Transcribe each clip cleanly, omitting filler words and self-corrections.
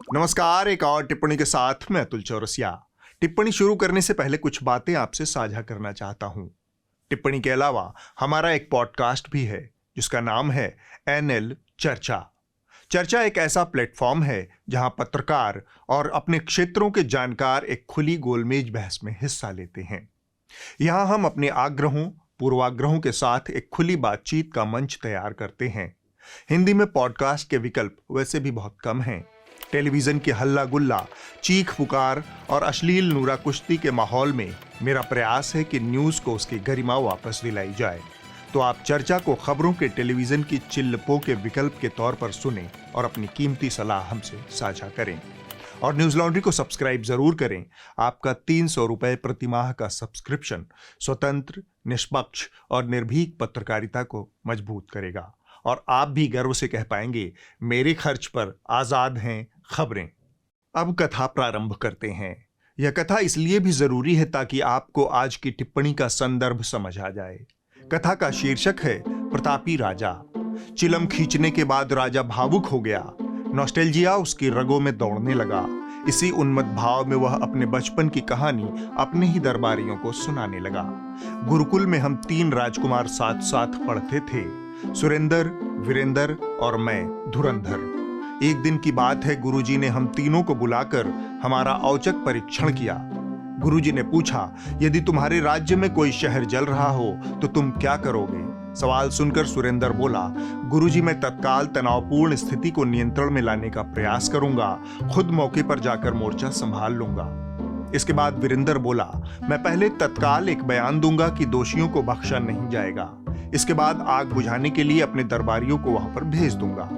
नमस्कार, एक और टिप्पणी के साथ मैं अतुल चौरसिया। टिप्पणी शुरू करने से पहले कुछ बातें आपसे साझा करना चाहता हूं। टिप्पणी के अलावा हमारा एक पॉडकास्ट भी है जिसका नाम है एनएल चर्चा। चर्चा एक ऐसा प्लेटफॉर्म है जहां पत्रकार और अपने क्षेत्रों के जानकार एक खुली गोलमेज बहस में हिस्सा लेते हैं। यहां हम अपने आग्रहों पूर्वाग्रहों के साथ एक खुली बातचीत का मंच तैयार करते हैं। हिंदी में पॉडकास्ट के विकल्प वैसे भी बहुत कम हैं। टेलीविजन की हल्ला गुल्ला, चीख पुकार और अश्लील नूरा कुश्ती के माहौल में मेरा प्रयास है कि न्यूज़ को उसकी गरिमा वापस दिलाई जाए। तो आप चर्चा को खबरों के टेलीविजन की चिल्लपों के विकल्प के तौर पर सुनें और अपनी कीमती सलाह हमसे साझा करें। और न्यूज़ लॉन्ड्री को सब्सक्राइब जरूर करें। आपका 300 रुपए प्रतिमाह का सब्सक्रिप्शन स्वतंत्र, निष्पक्ष और निर्भीक पत्रकारिता को मजबूत करेगा और आप भी गर्व से कह पाएंगे, मेरे खर्च पर आजाद हैं खबरें। अब कथा प्रारंभ करते हैं। यह कथा इसलिए भी जरूरी है ताकि आपको आज की टिप्पणी का संदर्भ समझ आ जाए। कथा का शीर्षक है प्रतापी राजा। चिलम खींचने के बाद राजा भावुक हो गया। नॉस्टैल्जिया उसकी रगों में दौड़ने लगा। इसी उन्मत्त भाव में वह अपने बचपन की कहानी अपने ही दरबारियों को सुनाने लगा। गुरुकुल में हम 3 राजकुमार साथ साथ पढ़ते थे, सुरेंद्र, वीरेंद्र और मैं धुरंधर। एक दिन की बात है, गुरुजी ने हम तीनों को बुलाकर हमारा औचक परीक्षण किया। गुरुजी ने पूछा, यदि तुम्हारे राज्य में कोई शहर जल रहा हो तो तुम क्या करोगे? सवाल सुनकर सुरेंद्र बोला, गुरुजी मैं तत्काल तनावपूर्ण स्थिति को नियंत्रण में लाने का प्रयास करूंगा, खुद मौके पर जाकर मोर्चा संभाल लूंगा। इसके बाद वीरेंद्र बोला, मैं पहले तत्काल एक बयान दूंगा कि दोषियों को बख्शा नहीं जाएगा। इसके बाद आग बुझाने के लिए अपने दरबारियों को वहां पर भेज दूंगा।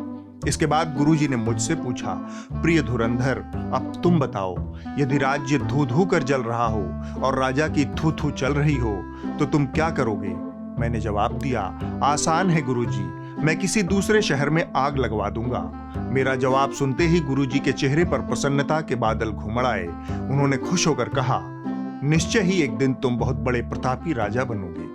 इसके बाद गुरुजी ने मुझसे पूछा, प्रिय धुरंधर, अब तुम बताओ, यदि राज्य धू धू कर जल रहा हो और राजा की थू थू चल रही हो तो तुम क्या करोगे? मैंने जवाब दिया, आसान है गुरुजी, मैं किसी दूसरे शहर में आग लगवा दूंगा। मेरा जवाब सुनते ही गुरुजी के चेहरे पर प्रसन्नता के बादल घुमड़ आए। उन्होंने खुश होकर कहा, निश्चय ही एक दिन तुम बहुत बड़े प्रतापी राजा बनोगे।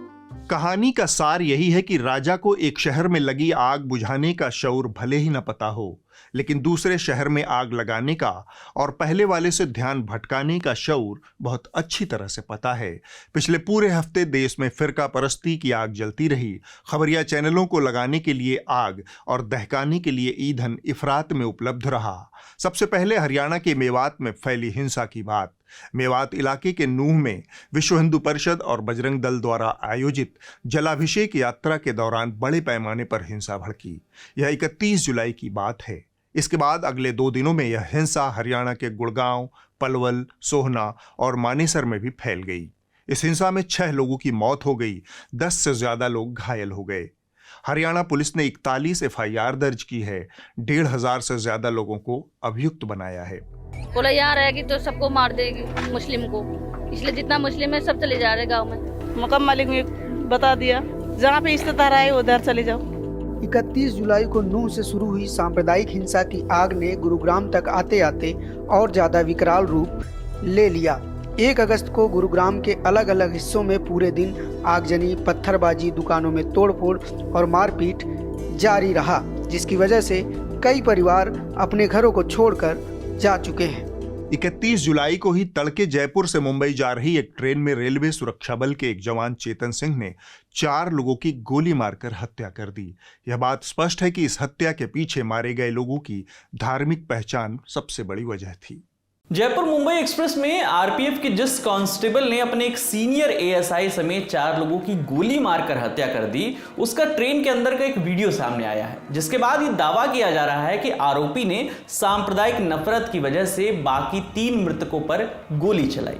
कहानी का सार यही है कि राजा को एक शहर में लगी आग बुझाने का शऊर भले ही न पता हो, लेकिन दूसरे शहर में आग लगाने का और पहले वाले से ध्यान भटकाने का शऊर बहुत अच्छी तरह से पता है। पिछले पूरे हफ्ते देश में फिरका परस्ती की आग जलती रही। खबरिया चैनलों को लगाने के लिए आग और दहकाने के लिए ईंधन इफरात में उपलब्ध रहा। सबसे पहले हरियाणा के मेवात में फैली हिंसा की बात। मेवात इलाके के नूह में विश्व हिंदू परिषद और बजरंग दल द्वारा आयोजित जलाभिषेक यात्रा के दौरान बड़े पैमाने पर हिंसा भड़की। यह 31 जुलाई की बात है। इसके बाद अगले 2 दिनों में यह हिंसा हरियाणा के गुड़गांव, पलवल, सोहना और मानेसर में भी फैल गई। इस हिंसा में 6 लोगों की मौत हो गई, 10 से ज्यादा लोग घायल हो गए। हरियाणा पुलिस ने 41 FIR दर्ज की है। 1,500 से ज्यादा लोगों को अभियुक्त बनाया है। बोला यहाँ रहेगी तो सबको मार देगी मुस्लिम को, इसलिए जितना मुस्लिम है सब चले जा रहे गांव में। मकाम मालिक ने बता दिया, जहाँ पे इस्तेदार आए उधर चले जाओ। 31 जुलाई को नूह से शुरू हुई सांप्रदायिक हिंसा की आग ने गुरुग्राम तक आते आते और ज्यादा विकराल रूप ले लिया। 1 अगस्त को गुरुग्राम के अलग अलग हिस्सों में पूरे दिन आगजनी, पत्थरबाजी, दुकानों में तोड़फोड़ और मारपीट जारी रहा, जिसकी वजह से कई परिवार अपने घरों को छोड़कर जा चुके हैं। 31 जुलाई को ही तड़के जयपुर से मुंबई जा रही एक ट्रेन में रेलवे सुरक्षा बल के एक जवान चेतन सिंह ने 4 लोगों की गोली मारकर हत्या कर दी। यह बात स्पष्ट है कि इस हत्या के पीछे मारे गए लोगों की धार्मिक पहचान सबसे बड़ी वजह थी। जयपुर मुंबई एक्सप्रेस में आरपीएफ के जिस कांस्टेबल ने अपने एक सीनियर एएसआई समेत 4 लोगों की गोली मारकर हत्या कर दी, उसका ट्रेन के अंदर का एक वीडियो सामने आया है, जिसके बाद ये दावा किया जा रहा है कि आरोपी ने सांप्रदायिक नफरत की वजह से बाकी 3 मृतकों पर गोली चलाई।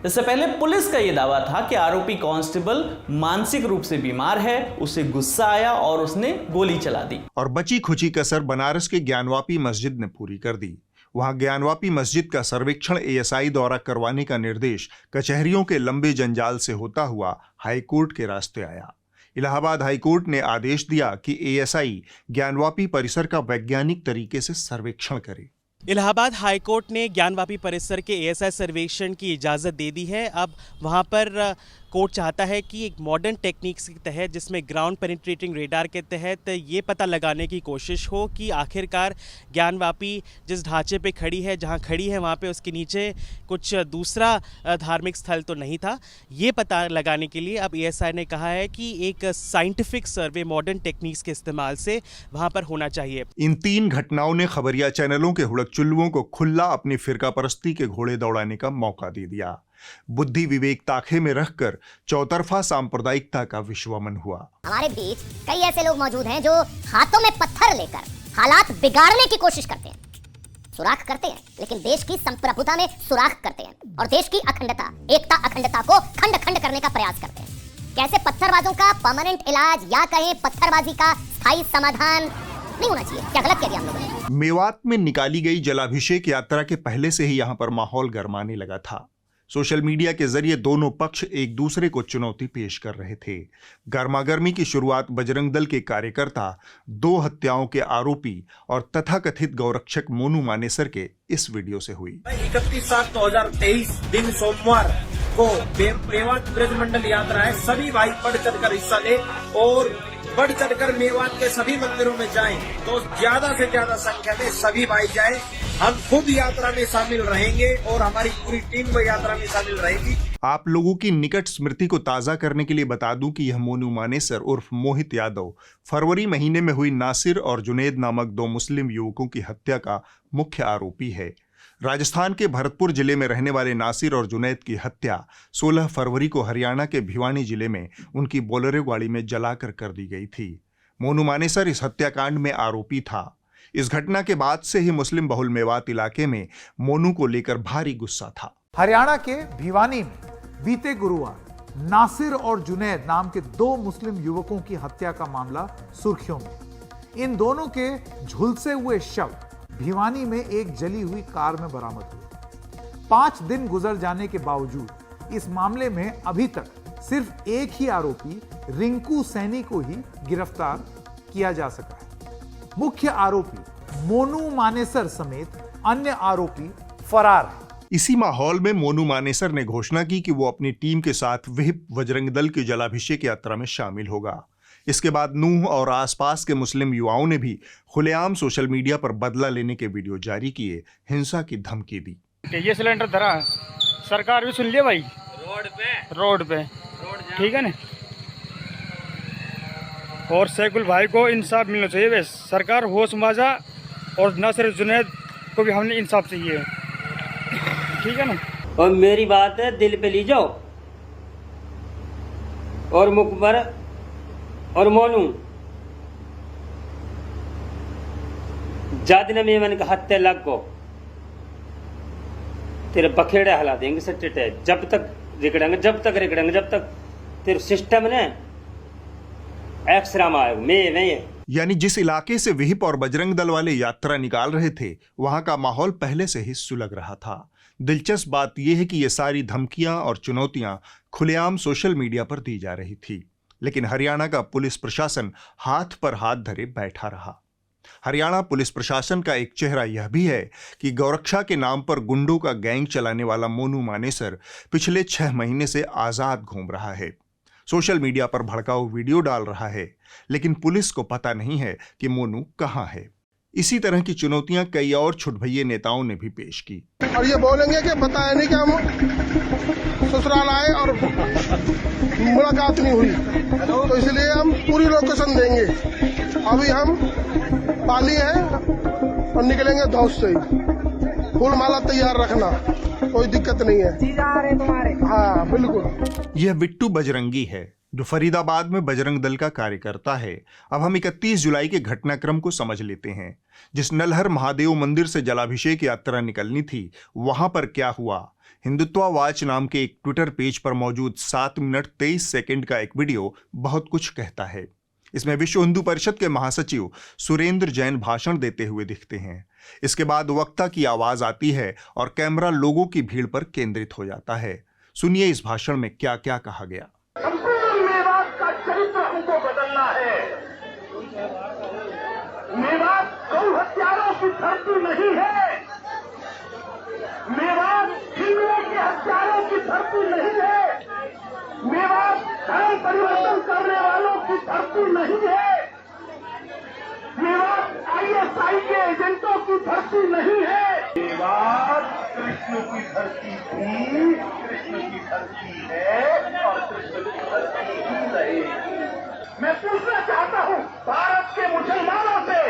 इससे पहले पुलिस का यह दावा था कि आरोपी कांस्टेबल मानसिक रूप से बीमार है, उसे गुस्सा आया और उसने गोली चला दी। और बची खुची कसर बनारस के ज्ञानवापी मस्जिद ने पूरी कर दी। वहां ज्ञानवापी मस्जिद का सर्वेक्षण एएसआई द्वारा करवाने का निर्देश कचहरियों के लंबे जंजाल से होता हुआ हाईकोर्ट के रास्ते आया। इलाहाबाद हाईकोर्ट ने आदेश दिया कि एएसआई ज्ञानवापी परिसर का वैज्ञानिक तरीके से सर्वेक्षण करे। इलाहाबाद हाईकोर्ट ने ज्ञानवापी परिसर के एएसआई सर्वेक्षण की इजाज़त दे दी है। अब वहां पर कोर्ट चाहता है कि एक मॉडर्न टेक्निक्स के तहत, जिसमें ग्राउंड पेनिट्रेटिंग रेडार के तहत ये पता लगाने की कोशिश हो कि आखिरकार ज्ञानवापी जिस ढांचे पे खड़ी है, जहां खड़ी है वहां पे उसके नीचे कुछ दूसरा धार्मिक स्थल तो नहीं था। ये पता लगाने के लिए अब एएसआई ने कहा है कि एक साइंटिफिक सर्वे मॉडर्न टेक्निक्स के इस्तेमाल से वहां पर होना चाहिए। इन 3 घटनाओं ने खबरिया चैनलों के हुड़कचुल्लुओं को खुला अपनी फिरका परस्ती के घोड़े दौड़ाने का मौका दे दिया। बुद्धि विवेक ताखे में रखकर चौतरफा सांप्रदायिकता का विश्वमन हुआ। हमारे बीच कई ऐसे लोग मौजूद हैं जो हाथों में पत्थर लेकर हालात बिगाड़ने की कोशिश करते हैं। सुराख करते हैं, लेकिन देश की संप्रभुता में सुराख करते हैं और देश की अखंडता, एकता, अखंडता को खंड खंड करने का प्रयास करते हैं। कैसे पत्थरबाजों का परमानेंट इलाज या कहें पत्थरबाजी का स्थायी समाधान नहीं होना चाहिए? क्या गलत कह दिया हम लोगों ने? मेवात में निकाली गई जलाभिषेक यात्रा के पहले से ही यहां पर माहौल गरमाने लगा था। सोशल मीडिया के जरिए दोनों पक्ष एक दूसरे को चुनौती पेश कर रहे थे। गर्मागर्मी की शुरुआत बजरंग दल के कार्यकर्ता, 2 हत्याओं के आरोपी और तथाकथित गौरक्षक मोनू मानेसर के इस वीडियो से हुई। 31/7/2023 दिन सोमवार को मेवात ब्रज मंडल यात्रा है। सभी भाई बढ़ चढ़कर हिस्सा ले और बढ़ चढ़कर मेवात के सभी मंदिरों में जाएं, तो ज्यादा से ज्यादा संख्या में सभी भाई जाएं। हम खुद यात्रा में शामिल रहेंगे और हमारी पूरी टीम वो यात्रा में शामिल रहेगी। आप लोगों की निकट स्मृति को ताजा करने के लिए बता दूं कि यह मोनू मानेसर उर्फ मोहित यादव फरवरी महीने में हुई नासिर और जुनैद नामक 2 मुस्लिम युवकों की हत्या का मुख्य आरोपी है। राजस्थान के भरतपुर जिले में रहने वाले नासिर और जुनैद की हत्या 16 फरवरी को हरियाणा के भिवानी जिले में उनकी बोलेरो गाड़ी में जलाकर कर दी गई थी। मोनू मानेसर इस हत्याकांड में आरोपी था। इस घटना के बाद से ही मुस्लिम बहुल मेवात इलाके में मोनू को लेकर भारी गुस्सा था। हरियाणा के भिवानी में बीते गुरुवार नासिर और जुनैद नाम के 2 मुस्लिम युवकों की हत्या का मामला सुर्खियों में। इन दोनों के झुलसे हुए शव भिवानी में एक जली हुई कार में बरामद हुए। 5 दिन गुजर जाने के बावजूद इस मामले में अभी तक सिर्फ एक ही आरोपी रिंकू सैनी को ही गिरफ्तार किया जा सका है। मुख्य आरोपी मोनू मानेसर समेत अन्य आरोपी फरार हैं। इसी माहौल में मोनू मानेसर ने घोषणा की कि वो अपनी टीम के साथ विहिप बजरंग दल की जलाभिषेक यात्रा में शामिल होगा। इसके बाद नूह और आसपास के मुस्लिम युवाओं ने भी खुलेआम सोशल मीडिया पर बदला लेने के वीडियो जारी किए, हिंसा की धमकी दी। ये सिलेंडर धरा, सरकार भी सुन लिया भाई, रोड पे ठीक है ना। और सैकुल भाई को इंसाफ मिलना चाहिए। बस सरकार होश माजा और नासिर जुनैद को भी हमने इंसाफ चाहिए, ठीक है ना। और मेरी बात है दिल पे ली जाओ। और मुकबर और मोनू जादिन में मन का हत्या लग को तेरे बखेड़े हिला देंगे सट्टे, जब तक रिकड़ेंगे, जब तक तेरे सिस्टम ने एक्सरा मार में। यानी जिस इलाके से विहिप और बजरंग दल वाले यात्रा निकाल रहे थे, वहां का माहौल पहले से ही सुलग रहा था। दिलचस्प बात यह है कि ये सारी धमकियां और चुनौतियां खुलेआम सोशल मीडिया पर दी जा रही थी, लेकिन हरियाणा का पुलिस प्रशासन हाथ पर हाथ धरे बैठा रहा। हरियाणा पुलिस प्रशासन का एक चेहरा यह भी है कि गौरक्षा के नाम पर गुंडों का गैंग चलाने वाला मोनू मानेसर पिछले 6 महीने से आजाद घूम रहा है, सोशल मीडिया पर भड़काऊ वीडियो डाल रहा है, लेकिन पुलिस को पता नहीं है कि मोनू कहां है। इसी तरह की चुनौतियां कई और छुटभइये नेताओं ने भी पेश की। और ये बोलेंगे कि बताया नहीं कि हम ससुराल आए और मुलाकात नहीं हुई, तो इसलिए हम पूरी लोकेशन देंगे। अभी हम पाली हैं और निकलेंगे धौस से ही। फूल माला तैयार रखना, कोई दिक्कत नहीं है। हाँ बिल्कुल। यह बिट्टू बजरंगी है जो फरीदाबाद में बजरंग दल का कार्यकर्ता है। अब हम 31 जुलाई के घटनाक्रम को समझ लेते हैं। जिस नलहर महादेव मंदिर से जलाभिषेक यात्रा निकलनी थी, वहां पर क्या हुआ। हिंदुत्वा वाच नाम के एक ट्विटर पेज पर मौजूद 7 मिनट 23 सेकंड का एक वीडियो बहुत कुछ कहता है। इसमें विश्व हिंदू परिषद के महासचिव सुरेंद्र जैन भाषण देते हुए दिखते हैं। इसके बाद वक्ता की आवाज आती है और कैमरा लोगों की भीड़ पर केंद्रित हो जाता है। सुनिए इस भाषण में क्या क्या कहा गया। मेवात का चरित्र हमको बदलना है। मेवात गौ हत्यारों की धरती नहीं है। मेवात हिंदुओं के हत्यारों की धरती नहीं है। मेवात धर्म परिवर्तन करने वालों की धरती नहीं है। मेवात ISI के एजेंटों की धरती नहीं है। मेवात कृष्ण की धरती थी, कृष्ण की धरती है और कृष्ण की धरती ही रहेगी। मैं पूछना चाहता हूँ भारत के मुसलमानों से,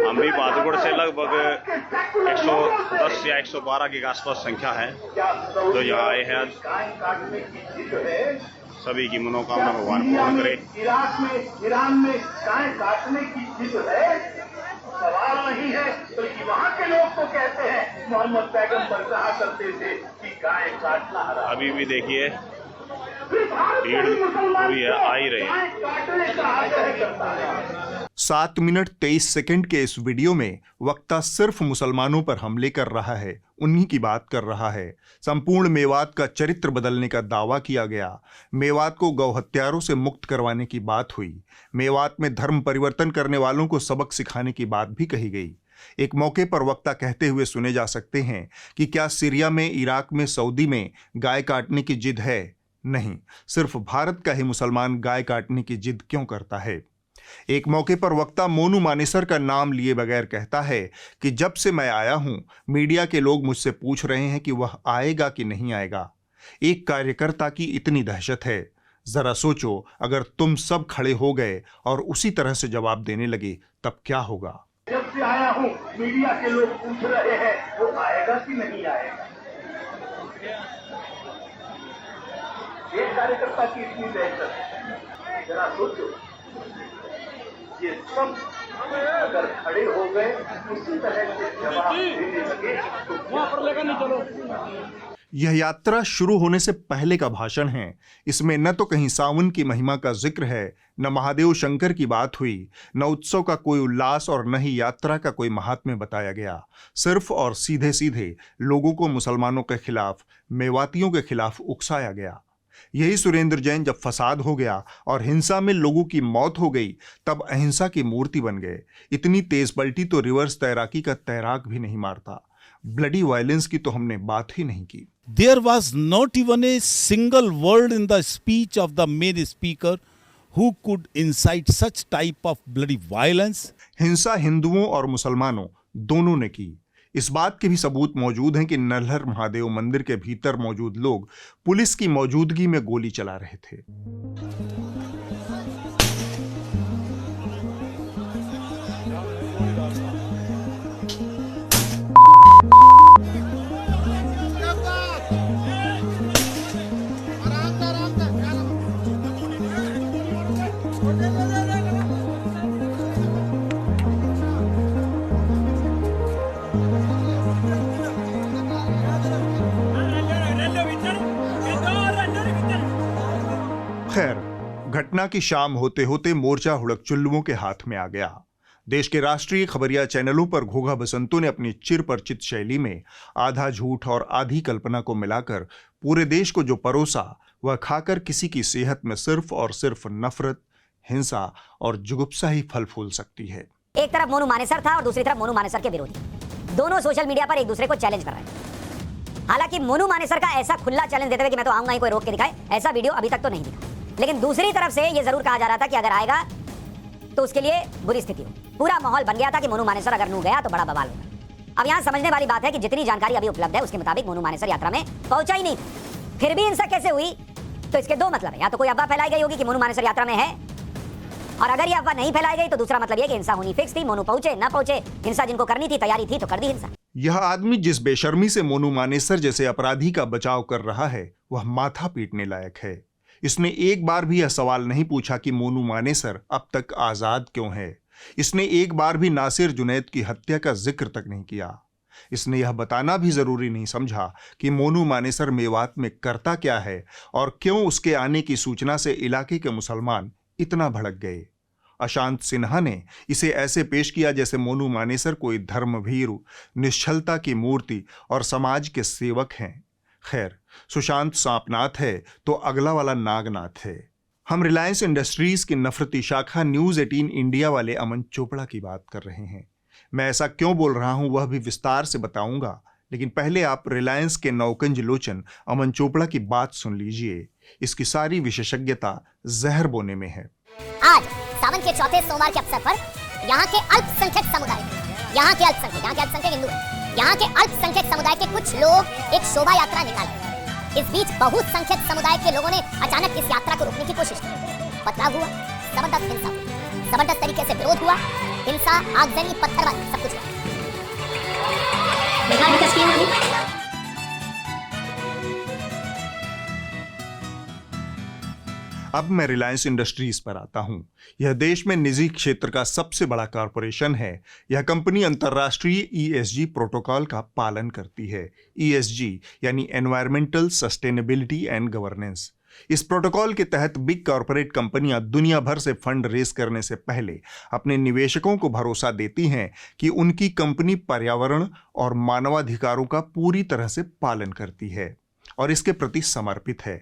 हम भी बहादुरगढ़ से लगभग 110 या 112 के आसपास संख्या है जो यहाँ आए हैं। सभी की मनोकामना भगवान पूर्ण करे। इराक में, ईरान में गाय काटने की जिद है, सवाल नहीं है। तो वहाँ के लोग तो कहते हैं मोहम्मद पैगंबर कहा करते थे कि गाय काटना हराम। अभी भी देखिए भीड़ पूरी है, आ ही रही है। काटने का आग्रह करता है। 7 मिनट 23 सेकंड के इस वीडियो में वक्ता सिर्फ मुसलमानों पर हमले कर रहा है, उन्हीं की बात कर रहा है। संपूर्ण मेवात का चरित्र बदलने का दावा किया गया। मेवात को गौ हत्यारों से मुक्त करवाने की बात हुई। मेवात में धर्म परिवर्तन करने वालों को सबक सिखाने की बात भी कही गई। एक मौके पर वक्ता कहते हुए सुने जा सकते हैं कि क्या सीरिया में, इराक में, सऊदी में गाय काटने की जिद है? नहीं, सिर्फ भारत का ही मुसलमान गाय काटने की जिद क्यों करता है? एक मौके पर वक्ता मोनू मानेसर का नाम लिए बगैर कहता है कि जब से मैं आया हूं, मीडिया के लोग मुझसे पूछ रहे हैं कि वह आएगा कि नहीं आएगा। एक कार्यकर्ता की इतनी दहशत है। जरा सोचो, अगर तुम सब खड़े हो गए और उसी तरह से जवाब देने लगे तब क्या होगा? जब से आया हूँ मीडिया के लोग पूछ रहे हैं वो आएगा कि नहीं आएगा। एक कार्यकर्ता की इतनी दहशत, जरा सोचो, ये सब अगर खड़े हो गए उसी तरह से जवाब देने लगे तो वहां पर लेकर नहीं चलो। यह यात्रा शुरू होने से पहले का भाषण है। इसमें न तो कहीं सावन की महिमा का जिक्र है, न महादेव शंकर की बात हुई, न उत्सव का कोई उल्लास और न ही यात्रा का कोई महात्म्य बताया गया। सिर्फ और सीधे सीधे लोगों को मुसलमानों के खिलाफ, मेवातियों के खिलाफ उकसाया गया। यही सुरेंद्र जैन जब फसाद हो गया और हिंसा में लोगों की मौत हो गई, तब अहिंसा की मूर्ति बन गए। इतनी तेज पलटी तो रिवर्स तैराकी का तैराक भी नहीं मारता। ब्लडी वायलेंस की तो हमने बात ही नहीं की। There was not even a single word in the speech of the main speaker who could incite such type of bloody violence. हिंसा हिंदुओं और मुसलमानों दोनों ने की। इस बात के भी सबूत मौजूद हैं कि नल्हर महादेव मंदिर के भीतर मौजूद लोग पुलिस की मौजूदगी में गोली चला रहे थे। खैर, घटना की शाम होते होते मोर्चा हुड़कचुल्लुओं के हाथ में आ गया। देश के राष्ट्रीय खबरिया चैनलों पर घोघा बसंतों ने अपनी चिरपरिचित शैली में आधा झूठ और आधी कल्पना को मिलाकर पूरे देश को जो परोसा, वह खाकर किसी की सेहत में सिर्फ और सिर्फ नफरत, हिंसा और जुगुप्सा ही फल फूल सकती है। एक तरफ मोनू मानेसर था और दूसरी तरफ मोनू मानेसर के विरोधी। दोनों सोशल मीडिया पर एक दूसरे को चैलेंज कर रहे हैं। हालांकि मोनू मानेसर का ऐसा खुला चैलेंज देते हुए कि मैं तो आऊंगा ही, कोई रोक के दिखाए, ऐसा वीडियो अभी तक तो नहीं दिखा। लेकिन दूसरी तरफ से यह जरूर कहा जा रहा था कि अगर आएगा तो उसके लिए बुरी स्थिति हो। पूरा माहौल बन गया था कि मोनू मानेसर अगर नू गया तो बड़ा बवाल होगा। अब यहां समझने वाली बात है कि जितनी जानकारी अभी उपलब्ध है उसके मुताबिक मोनू मानेसर यात्रा में पहुंचा ही नहीं। फिर भी हिंसा कैसे हुई, तो इसके दो मतलब है। या तो कोई अफवाह फैलाई गई होगी कि मोनू मानेसर यात्रा में है, और अगर ये अफवाह नहीं फैलाई गई तो दूसरा मतलब यह कि हिंसा होनी फिक्स थी। मोनू पहुंचे ना पहुंचे, हिंसा जिनको करनी थी, तैयारी थी, तो कर दी हिंसा। यह आदमी जिस बेशर्मी से मोनू मानेसर जैसे अपराधी का बचाव कर रहा है, वह माथा पीटने लायक है। इसने एक बार भी यह सवाल नहीं पूछा कि मोनू मानेसर अब तक आजाद क्यों है। इसने एक बार भी नासिर जुनैद की हत्या का जिक्र तक नहीं किया। इसने यह बताना भी जरूरी नहीं समझा कि मोनू मानेसर मेवात में करता क्या है और क्यों उसके आने की सूचना से इलाके के मुसलमान इतना भड़क गए। अशांत सिन्हा ने इसे ऐसे पेश किया जैसे मोनू मानेसर कोई धर्मभीरु, निश्चलता की मूर्ति और समाज के सेवक हैं। खैर, सुशांत सांपनाथ है तो अगला वाला नागनाथ है। हम रिलायंस इंडस्ट्रीज की नफरती शाखा न्यूज 18 इंडिया वाले अमन चोपड़ा की बात कर रहे हैं। मैं ऐसा क्यों बोल रहा हूं वह भी विस्तार से बताऊंगा, लेकिन पहले आप रिलायंस के नौकंज लोचन अमन चोपड़ा की बात सुन लीजिए। इसकी सारी विशेषज्ञता जहर बोने में है। आज सावन के चौथे सोमवार के अवसर पर यहाँ के अल्पसंख्यक समुदाय, यहाँ के अल्पसंख्यक हिंदू हैं, यहाँ के अल्पसंख्यक समुदाय के कुछ लोग एक शोभा यात्रा निकाले। इस बीच बहुसंख्यक समुदाय के लोगों ने अचानक इस यात्रा को रोकने की कोशिश की। पथराव हुआ, जबरदस्त हिंसा हुई, जबरदस्त तरीके से विरोध हुआ, हिंसा, आगजनी, पत्थरबाजी, सब कुछ हुआ। अब मैं रिलायंस इंडस्ट्रीज पर आता हूं। यह देश में निजी क्षेत्र का सबसे बड़ा कॉरपोरेशन है। यह कंपनी अंतर्राष्ट्रीय ESG प्रोटोकॉल का पालन करती है। ESG यानी एनवायरमेंटल सस्टेनेबिलिटी एंड गवर्नेंस। इस प्रोटोकॉल के तहत बिग कॉरपोरेट कंपनियां दुनिया भर से फंड रेज करने से पहले अपने निवेशकों को भरोसा देती हैं कि उनकी कंपनी पर्यावरण और मानवाधिकारों का पूरी तरह से पालन करती है और इसके प्रति समर्पित है।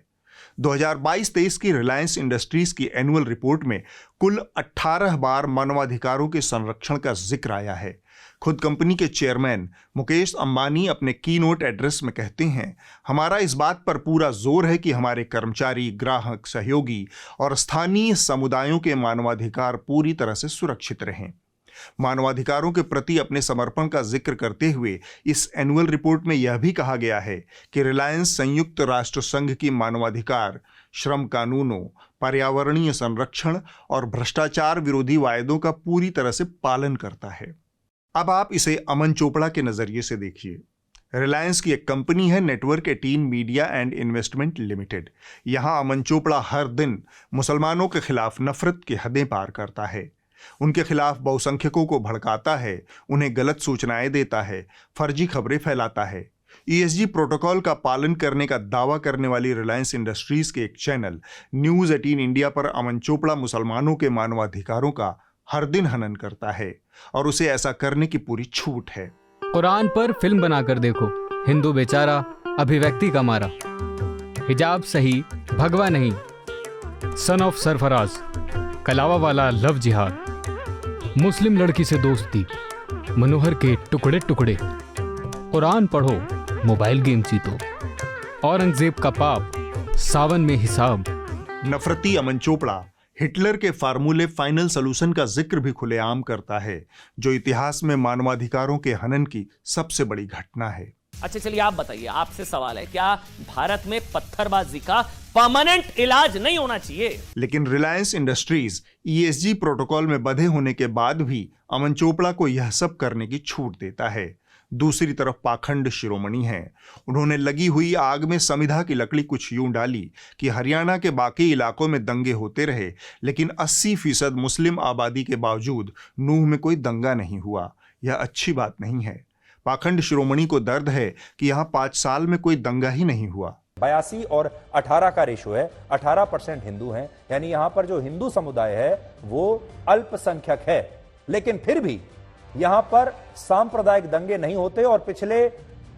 2022-23 की रिलायंस इंडस्ट्रीज की एनुअल रिपोर्ट में कुल 18 बार मानवाधिकारों के संरक्षण का जिक्र आया है। खुद कंपनी के चेयरमैन मुकेश अंबानी अपने कीनोट एड्रेस में कहते हैं, हमारा इस बात पर पूरा जोर है कि हमारे कर्मचारी, ग्राहक, सहयोगी और स्थानीय समुदायों के मानवाधिकार पूरी तरह से सुरक्षित रहें। मानवाधिकारों के प्रति अपने समर्पण का जिक्र करते हुए इस एनुअल रिपोर्ट में यह भी कहा गया है कि रिलायंस संयुक्त राष्ट्र संघ की मानवाधिकार, श्रम कानूनों, पर्यावरणीय संरक्षण और भ्रष्टाचार विरोधी वायदों का पूरी तरह से पालन करता है। अब आप इसे अमन चोपड़ा के नजरिए से देखिए। रिलायंस की एक कंपनी है network 18 media and investment limited. यहां अमन चोपड़ा हर दिन मुसलमानों के खिलाफ नफरत की हदें पार करता है, उनके खिलाफ बहुसंख्यकों को भड़काता है, उन्हें गलत सूचनाएं देता है, फर्जी खबरें फैलाता है। ESG प्रोटोकॉल का पालन करने का दावा करने वाली रिलायंस इंडस्ट्रीज के एक चैनल न्यूज़ 18 इंडिया पर अमन चोपड़ा मुसलमानों के मानवाधिकारों का हर दिन हनन करता है और उसे ऐसा करने की पूरी छूट है। कुरान पर फिल्म बनाकर देखो, हिंदू बेचारा अभिव्यक्ति का मारा, हिजाब सही भगवा नहीं, सन ऑफ सरफराज, कलावा वाला लव जिहाद, मुस्लिम लड़की से दोस्ती, मनोहर के टुकड़े टुकड़े, कुरान पढ़ो मोबाइल गेम जीतो, औरंगजेब का पाप, सावन में हिसाब। नफरती अमन चोपड़ा हिटलर के फार्मूले फाइनल सॉल्यूशन का जिक्र भी खुलेआम करता है, जो इतिहास में मानवाधिकारों के हनन की सबसे बड़ी घटना है। अच्छा चलिए आप बताइए, आपसे सवाल है, क्या भारत में पत्थरबाजी का परमानेंट इलाज नहीं होना चाहिए? लेकिन रिलायंस इंडस्ट्रीज ESG प्रोटोकॉल में बंधे होने के बाद भी अमन चोपड़ा को यह सब करने की छूट देता है। दूसरी तरफ पाखंड शिरोमणि हैं। उन्होंने लगी हुई आग में समिधा की लकड़ी कुछ यूं डाली कि हरियाणा के बाकी इलाकों में दंगे होते रहे, लेकिन 80% मुस्लिम आबादी के बावजूद नूह में कोई दंगा नहीं हुआ। यह अच्छी बात नहीं है। पाखंड शिरोमणि को दर्द है कि यहाँ 5 साल में कोई दंगा ही नहीं हुआ। 82 और 18 का रेशो है, 18% हिंदू हैं, यानी यहां पर जो हिंदू समुदाय है वो अल्पसंख्यक है, लेकिन फिर भी यहां पर सांप्रदायिक दंगे नहीं होते और पिछले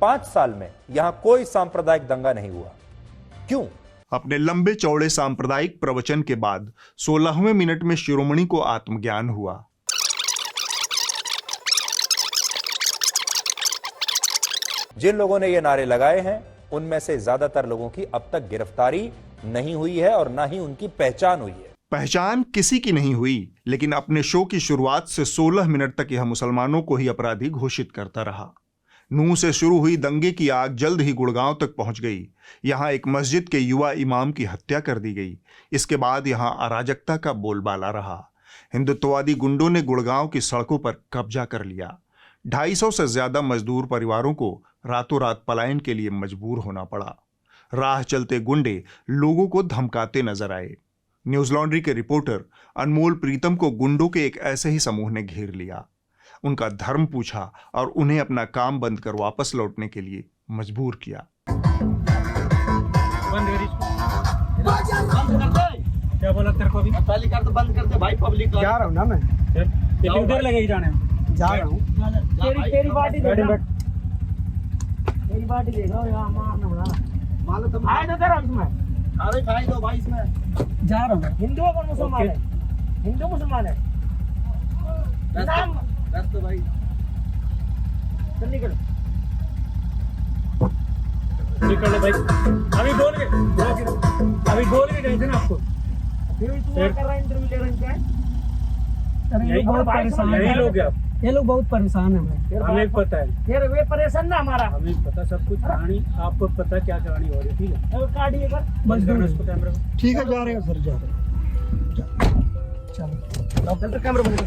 5 साल में यहां कोई सांप्रदायिक दंगा नहीं हुआ। क्यों? अपने लंबे चौड़े सांप्रदायिक प्रवचन के बाद 16वें मिनट में शिरोमणि को आत्मज्ञान हुआ। जिन लोगों ने ये नारे लगाए हैं उनमें से ज्यादातर लोगों की अब तक गिरफ्तारी नहीं हुई है और ना ही उनकी पहचान हुई है। पहचान किसी की नहीं हुई, लेकिन अपने शो की शुरुआत से 16 मिनट तक यह मुसलमानों को ही अपराधी घोषित करता रहा। नूह से शुरू हुई दंगे की आग जल्द ही गुड़गांव तक पहुंच गई। यहां एक मस्जिद के युवा इमाम की हत्या कर दी गई। इसके बाद यहां अराजकता का बोलबाला रहा। हिंदुत्ववादी गुंडों ने गुड़गांव की सड़कों पर कब्जा कर लिया। 250 से ज्यादा मजदूर परिवारों को रातों रात पलायन के लिए मजबूर होना पड़ा। राह चलते गुंडे लोगों को धमकाते नजर आए। न्यूज लॉन्ड्री के रिपोर्टर अनमोल प्रीतम को गुंडों के एक ऐसे ही समूह ने घेर लिया, उनका धर्म पूछा और उन्हें अपना काम बंद कर वापस लौटने के लिए मजबूर किया। क्या बोला तेरे को अभी? पहली कार तो बंद कर दे भाई, पब्लिक जा रहा हूँ ना मैं। कितनी देर लगेगी जाने में? जा रहा हूँ। तेरी पार्टी देख लो, तेरी पार्टी देख लो यार, मारना बड़ा मालो तुम आए तो तेरा इसमें। अरे भाई दो भाई इसमें जा रहा हूँ। हिंदू और मुसलमान है? हिंदू मुसलमान है। बस तो भाई चल निकल। निकल भाई, अभी बोल के गए थे ना आपको। यही बहुत परेशान, यही लोग हैं, ये लोग बहुत परेशान है। हमें पता है, फिर वे परेशान ना हमारा, हमें पता सब कुछ कहानी, आपको पता क्या कहानी हो रही है। ठीक है, काटिए उसको कैमरा। ठीक है, जा रहे हैं सर, जा रहे हैं, चलो कैमरा बंद कर।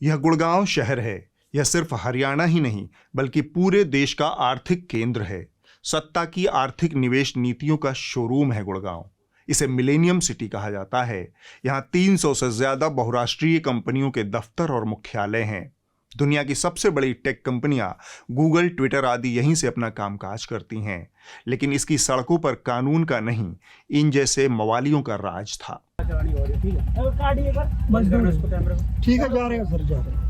यह गुड़गांव शहर है। यह सिर्फ हरियाणा ही नहीं बल्कि पूरे देश का आर्थिक केंद्र है। सत्ता की आर्थिक निवेश नीतियों का शोरूम है गुड़गांव। इसे मिलेनियम सिटी कहा जाता है। यहाँ 300 से ज्यादा बहुराष्ट्रीय कंपनियों के दफ्तर और मुख्यालय हैं। दुनिया की सबसे बड़ी टेक कंपनियां गूगल, ट्विटर आदि यहीं से अपना कामकाज करती हैं। लेकिन इसकी सड़कों पर कानून का नहीं, इन जैसे मवालियों का राज था। ठीक है, जा रहे हैं सर, जा रहे हैं,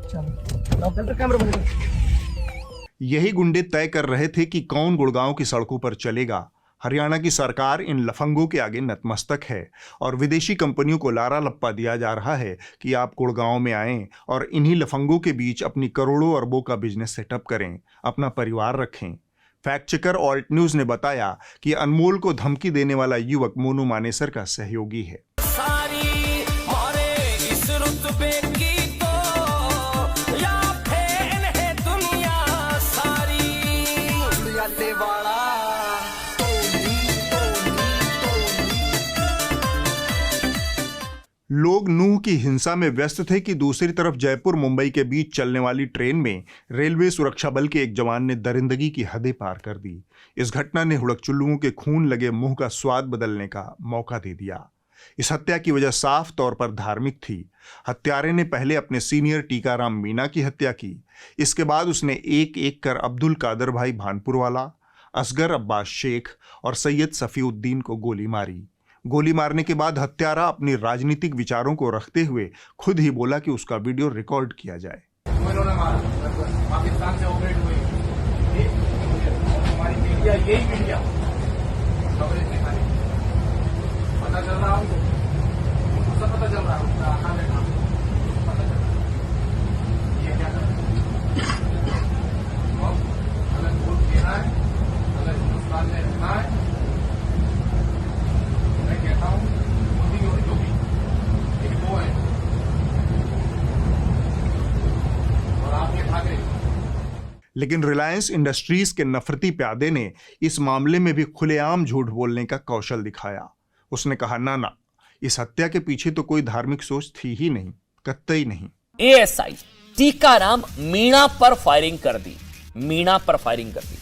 चलो कैमरा बंद कर। यही गुंडे तय कर रहे थे कि कौन गुड़गांव की सड़कों पर चलेगा। हरियाणा की सरकार इन लफंगों के आगे नतमस्तक है और विदेशी कंपनियों को लारा लप्पा दिया जा रहा है कि आप गुड़गांव में आएं और इन्हीं लफंगों के बीच अपनी करोड़ों अरबों का बिजनेस सेटअप करें, अपना परिवार रखें। फैक्ट चेकर ऑल्ट न्यूज ने बताया कि अनमोल को धमकी देने वाला युवक मोनू मानेसर का सहयोगी है। लोग नूह की हिंसा में व्यस्त थे कि दूसरी तरफ जयपुर मुंबई के बीच चलने वाली ट्रेन में रेलवे सुरक्षा बल के एक जवान ने दरिंदगी की हदें पार कर दी। इस घटना ने हुड़कचुल्लुओं के खून लगे मुंह का स्वाद बदलने का मौका दे दिया। इस हत्या की वजह साफ तौर पर धार्मिक थी। हत्यारे ने पहले अपने सीनियर टीकाराम मीणा की हत्या की। इसके बाद उसने एक एक कर अब्दुल कादर भाई भानपुर वाला, असगर अब्बास शेख और सैयद सफीउद्दीन को गोली मारी। गोली मारने के बाद हत्यारा अपनी राजनीतिक विचारों को रखते हुए खुद ही बोला कि उसका वीडियो रिकॉर्ड किया जाए। पाकिस्तान से ऑपरेट हुई हमारी मीडिया, यही मीडिया कवरेज दिखाई, पता चल रहा हमको, सब पता चल रहा है, पता चल रहा है ये क्या कर अलग वोट देना है, अलग हिंदुस्तान में रहना है। मैं कहता हूँ मोदी और योगी एक दो है और आप ये ठाकरे। लेकिन रिलायंस इंडस्ट्रीज के नफरती प्यादे ने इस मामले में भी खुलेआम झूठ बोलने का कौशल दिखाया। उसने कहा, ना, इस हत्या के पीछे तो कोई धार्मिक सोच थी ही नहीं, कतई नहीं। एएसआई टीकाराम मीणा पर फायरिंग कर दी, मीणा पर फायरिंग कर दी।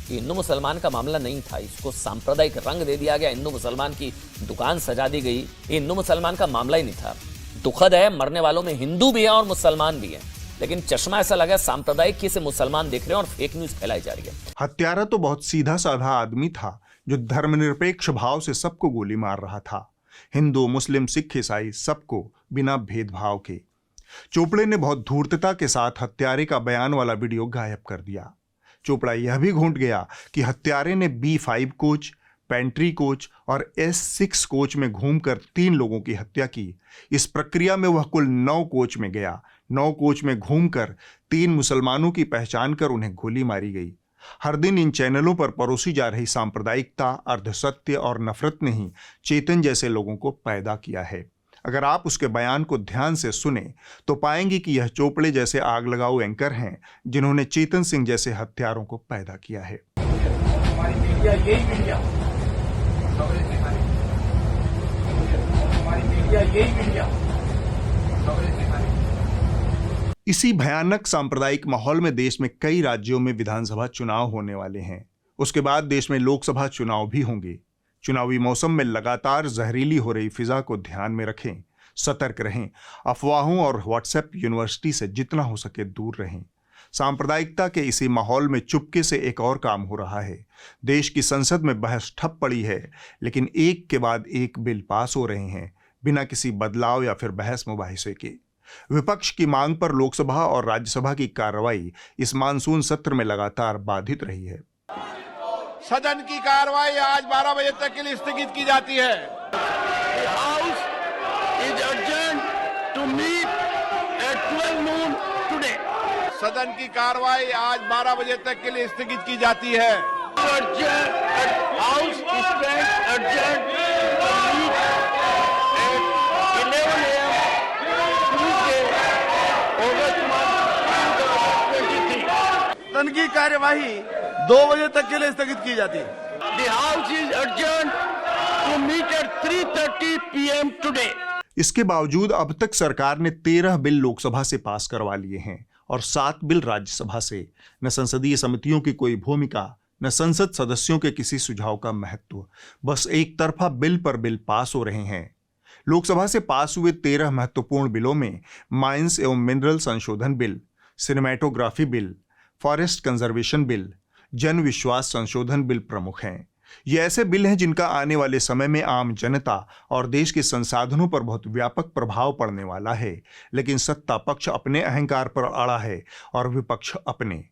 हिंदू मुसलमान का मामला नहीं था, इसको सांप्रदायिक रंग दे दिया गया, हिंदू मुसलमान की दुकान सजा दी गई। हिंदू मुसलमान का मामला ही नहीं था। दुखद है, मरने वालों में हिंदू भी है और मुसलमान भी है, लेकिन चश्मा ऐसा लगा सांप्रदायिक की से मुसलमान देख रहे हैं और फेक न्यूज फैलाई जा रही है। हत्यारा तो बहुत सीधा साधा आदमी था जो धर्मनिरपेक्ष भाव से सबको गोली मार रहा था। हिंदू, मुस्लिम, सिख, ईसाई सबको बिना भेदभाव के। चोपड़े ने बहुत धूर्तता के साथ हत्यारे का बयान वाला वीडियो गायब कर दिया। चोपड़ा यह भी घोंट गया कि हत्यारे ने B5 कोच, पेंट्री कोच और S6 कोच में घूमकर 3 लोगों की हत्या की। इस प्रक्रिया में वह कुल 9 कोच में गया। 9 कोच में घूमकर 3 मुसलमानों की पहचान कर उन्हें गोली मारी गई। हर दिन इन चैनलों पर परोसी जा रही सांप्रदायिकता, अर्धसत्य और नफरत ने ही चेतन जैसे लोगों को पैदा किया है। अगर आप उसके बयान को ध्यान से सुने तो पाएंगे कि यह चोपड़े जैसे आग लगाऊ एंकर हैं जिन्होंने चेतन सिंह जैसे हत्यारों को पैदा किया है। हमारी मीडिया, यही मीडिया कवरेज दिखाई, हमारी मीडिया, यही मीडिया कवरेज दिखाई। इसी भयानक सांप्रदायिक माहौल में देश में कई राज्यों में विधानसभा चुनाव होने वाले हैं। उसके बाद देश में लोकसभा चुनाव भी होंगे। चुनावी मौसम में लगातार जहरीली हो रही फिजा को ध्यान में रखें, सतर्क रहें, अफवाहों और व्हाट्सएप यूनिवर्सिटी से जितना हो सके दूर रहें। सांप्रदायिकता के इसी माहौल में चुपके से एक और काम हो रहा है। देश की संसद में बहस ठप पड़ी है, लेकिन एक के बाद एक बिल पास हो रहे हैं बिना किसी बदलाव या फिर बहस मुबाहिसे के। विपक्ष की मांग पर लोकसभा और राज्यसभा की कार्रवाई इस मानसून सत्र में लगातार बाधित रही है। सदन की कार्रवाई आज 12 बजे तक के लिए स्थगित की जाती है। House is adjourned to meet at 12 noon today. सदन की कार्रवाई आज 12 बजे तक के लिए स्थगित की जाती है। हाउस सदन की कार्यवाही 2 बजे तक के लिए स्थगित की जाती है। The House is adjourned to meet at 3:30 PM today. इसके बावजूद अब तक सरकार ने 13 बिल लोकसभा से पास करवा लिए हैं और 7 बिल राज्यसभा से। न संसदीय समितियों की कोई भूमिका, न संसद सदस्यों के किसी सुझाव का महत्व, बस एक तरफा बिल पर बिल पास हो रहे हैं। लोकसभा से पास हुए 13 महत्वपूर्ण बिलों में माइंस एवं मिनरल संशोधन bill, cinematography bill, forest conservation bill, जन विश्वास संशोधन बिल प्रमुख हैं। ये ऐसे बिल हैं जिनका आने वाले समय में आम जनता और देश के संसाधनों पर बहुत व्यापक प्रभाव पड़ने वाला है, लेकिन सत्ता पक्ष अपने अहंकार पर अड़ा है और विपक्ष अपने।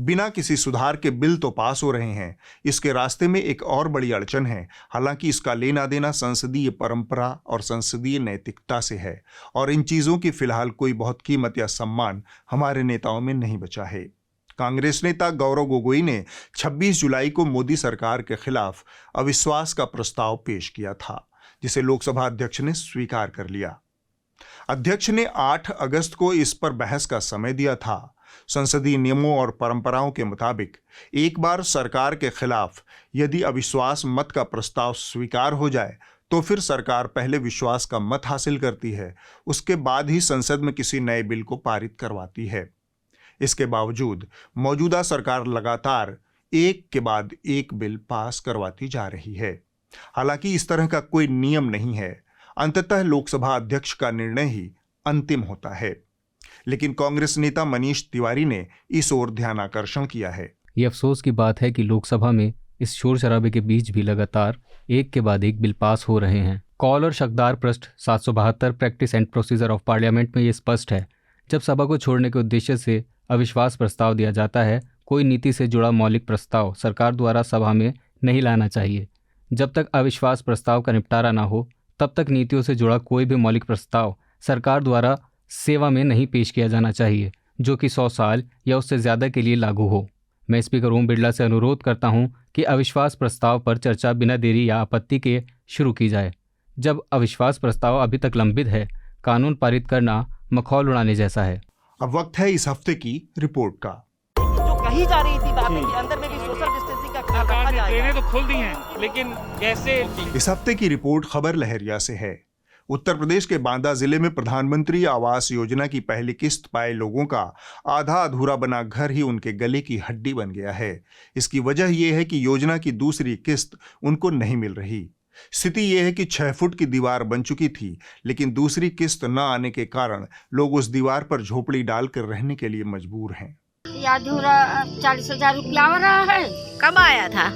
बिना किसी सुधार के बिल तो पास हो रहे हैं। इसके रास्ते में एक और बड़ी अड़चन है, हालांकि इसका लेना देना संसदीय परंपरा और संसदीय नैतिकता से है और इन चीज़ों की फिलहाल कोई बहुत कीमत या सम्मान हमारे नेताओं में नहीं बचा है। कांग्रेस नेता गौरव गोगोई ने 26 जुलाई को मोदी सरकार के खिलाफ अविश्वास का प्रस्ताव पेश किया था, जिसे लोकसभा अध्यक्ष ने स्वीकार कर लिया। अध्यक्ष ने 8 अगस्त को इस पर बहस का समय दिया था। संसदीय नियमों और परंपराओं के मुताबिक एक बार सरकार के खिलाफ यदि अविश्वास मत का प्रस्ताव स्वीकार हो जाए तो फिर सरकार पहले विश्वास का मत हासिल करती है, उसके बाद ही संसद में किसी नए बिल को पारित करवाती है। इसके बावजूद मौजूदा सरकार लगातार एक के बाद एक बिल पास करवाती जा रही है। हालांकि इस तरह का कोई नियम नहीं है, अंततः लोकसभा अध्यक्ष का निर्णय ही अंतिम होता है। लेकिन कांग्रेस नेता मनीष तिवारी ने इस ओर ध्यानाकर्षण किया है। ये अफसोस की बात है कि लोकसभा में इस शोर शराबे के बीच भी लगातार एक के बाद एक बिल पास हो रहे हैं। कॉल और शकदार पृष्ठ 772 practice and procedure of parliament में ये स्पष्ट है, जब सभा को छोड़ने के उद्देश्य से अविश्वास प्रस्ताव दिया जाता है, कोई नीति से जुड़ा मौलिक प्रस्ताव सरकार द्वारा सभा में नहीं लाना चाहिए। जब तक अविश्वास प्रस्ताव का निपटारा न हो, तब तक नीतियों से जुड़ा कोई भी मौलिक प्रस्ताव सरकार द्वारा सेवा में नहीं पेश किया जाना चाहिए, जो कि 100 साल या उससे ज़्यादा के लिए लागू हो। मैं स्पीकर ओम बिरला से अनुरोध करता हूं कि अविश्वास प्रस्ताव पर चर्चा बिना देरी या आपत्ति के शुरू की जाए। जब अविश्वास प्रस्ताव अभी तक लंबित है, कानून पारित करना मखौल उड़ाने जैसा है। अब वक्त है इस हफ्ते की रिपोर्ट का। जो कही जा रही थी बातें कि अंदर में भी सोशल डिस्टेंसिंग का ख्याल रखा जाएगा। ट्रेनें तो खुल दी हैं, लेकिन कैसे? इस हफ्ते की रिपोर्ट खबर लहरिया से है। उत्तर प्रदेश के बांदा जिले में प्रधानमंत्री आवास योजना की पहली किस्त पाए लोगों का आधा अधूरा बना घर ही उनके गले की हड्डी बन गया है। इसकी वजह यह है कि योजना की दूसरी किस्त उनको नहीं मिल रही। स्थिति यह है कि 6 फुट की दीवार बन चुकी थी, लेकिन दूसरी किस्त न आने के कारण लोग उस दीवार पर झोपड़ी डालकर रहने के लिए मजबूर हैं। अधूरा 40,000 रुपया आ रहा है। कब आया था?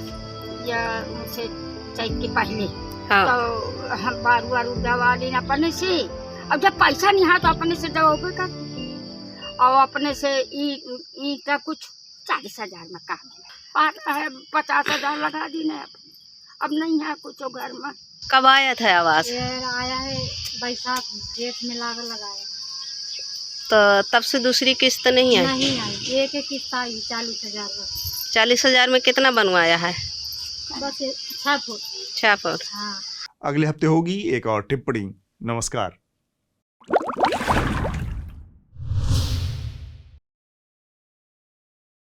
या मुझसे चैत के पहले। हाँ। तो हम बारू दवा लेना अपने से, अब जब पैसा नहीं है तो अपने से दवा कर, और अपने से ईटा कुछ 40,000 में काम है, 50,000 लगा दी ने। अब नहीं है कुछ घर में। कब आया था आवास? आया है बैसाख जेठ में लगाया, तो तब से दूसरी किस्त नहीं आई? नहीं आई, एक किस्त आई 40,000। 40,000 में कितना बनवाया है? बस 6 फुट। 6 फुट। हाँ। अगले हफ्ते होगी एक और टिप्पणी। नमस्कार।